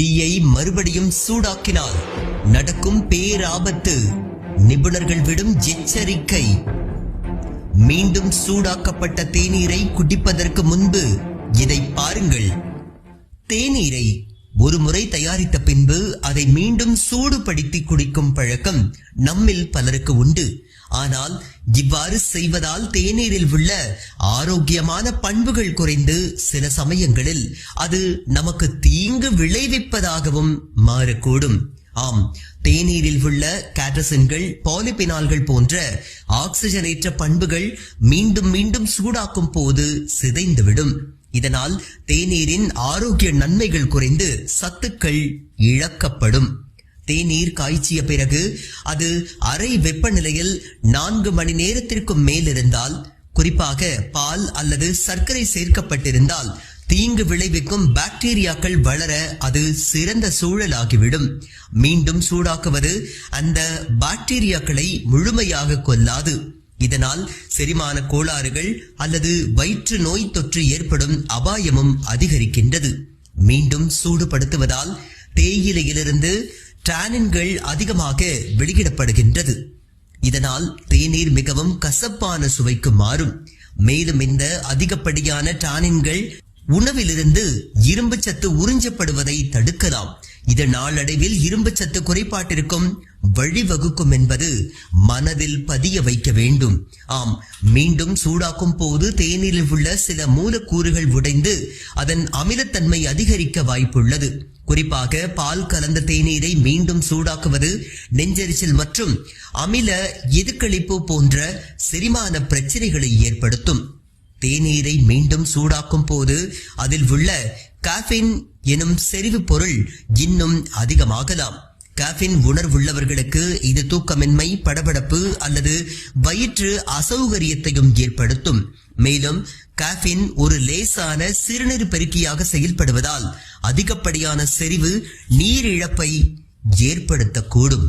டீயை மறுபடியும் சூடாக்கினால் நடக்கும் பேராபத்து. நிபுணர்கள் விடும் எச்சரிக்கை. மீண்டும் சூடாக்கப்பட்ட தேநீரை குடிப்பதற்கு முன்பு இதை பாருங்கள். தேநீரை ஒரு முறை தயாரித்த பின்பு அதை மீண்டும் சூடுபடுத்தி குடிக்கும் பழக்கம் நம்மில் பலருக்கு உண்டு. ஆனால் இவ்வாறு செய்வதால் தேநீரில் உள்ள ஆரோக்கியமான பண்புகள் குறைந்து சில சமயங்களில் அது நமக்கு தீங்கு விளைவிப்பதாகவும் மாறக்கூடும். ஆம், தேநீரில் உள்ள கேட்டசின்கள், பாலிபினால்கள் போன்ற ஆக்சிஜனேற்ற பண்புகள் மீண்டும் மீண்டும் சூடாக்கும் போது சிதைந்துவிடும். இதனால் தேநீரின் ஆரோக்கிய நன்மைகள் குறைந்து சத்துக்கள் இழக்கப்படும். தேநீர் காய்ச்சிய பிறகு அது அறை வெப்பநிலையில் 4 மணி நேரத்திற்கு மேல் இருந்தால், குறிப்பாக பால் அல்லது சர்க்கரை சேர்க்கப்பட்டிருந்தால் தீங்கு விளைவிக்கும் பாக்டீரியாக்கள் வளர அது சிறந்த சூழலாகிவிடும். மீண்டும் சூடாக்குவது அந்த பாக்டீரியாக்களை முழுமையாக கொல்லாது. இதனால் செரிமான கோளாறுகள் அல்லது வயிற்று நோய் தொற்று ஏற்படும் அபாயமும் அதிகரிக்கின்றது. மீண்டும் சூடுபடுத்துவதால் தேயிலையிலிருந்து டானின்கள் அதிகமாக வெளியிடப்படுகின்றது. இதனால் தேநீர் மிகவும் கசப்பான சுவைக்கு மாறும். மேலும் இந்த அதிகப்படியான டானின்கள் உணவிலிருந்து இரும்பு சத்து உறிஞ்சப்படுவதை தடுக்கலாம். இது நாளடைவில் இரும்பு சத்து குறைபாட்டிற்கும் வழிவகுக்கும் என்பது மனதில் பதிய வைக்க வேண்டும். ஆம், மீண்டும் சூடாக்கும் போது தேநீரில் உள்ள சில மூலக்கூறுகள் உடைந்து அதன் அமிலத்தன்மை அதிகரிக்க வாய்ப்புள்ளது. குறிப்பாக பால் கலந்த தேநீரை மீண்டும் சூடாக்குவது நெஞ்செரிச்சல் மற்றும் அமில எதிர்களிப்பு போன்ற செரிமான பிரச்சனைகளை ஏற்படுத்தும். தேநீரை மீண்டும் சூடாக்கும் போது அதில் உள்ள காஃபின் எனும் செறிவு பொருள் இன்னும் அதிகமாகலாம். காஃபின் உணர்வுள்ளவர்களுக்கு இது தூக்கமின்மை, படபடப்பு அல்லது வயிற்று அசௌகரியத்தையும் ஏற்படுத்தும். மேலும் காஃபின் ஒரு லேசான சிறுநீர் பெருக்கியாக செயல்படுவதால் அதிகப்படியான செறிவு நீரிழப்பை ஏற்படுத்தக்கூடும்.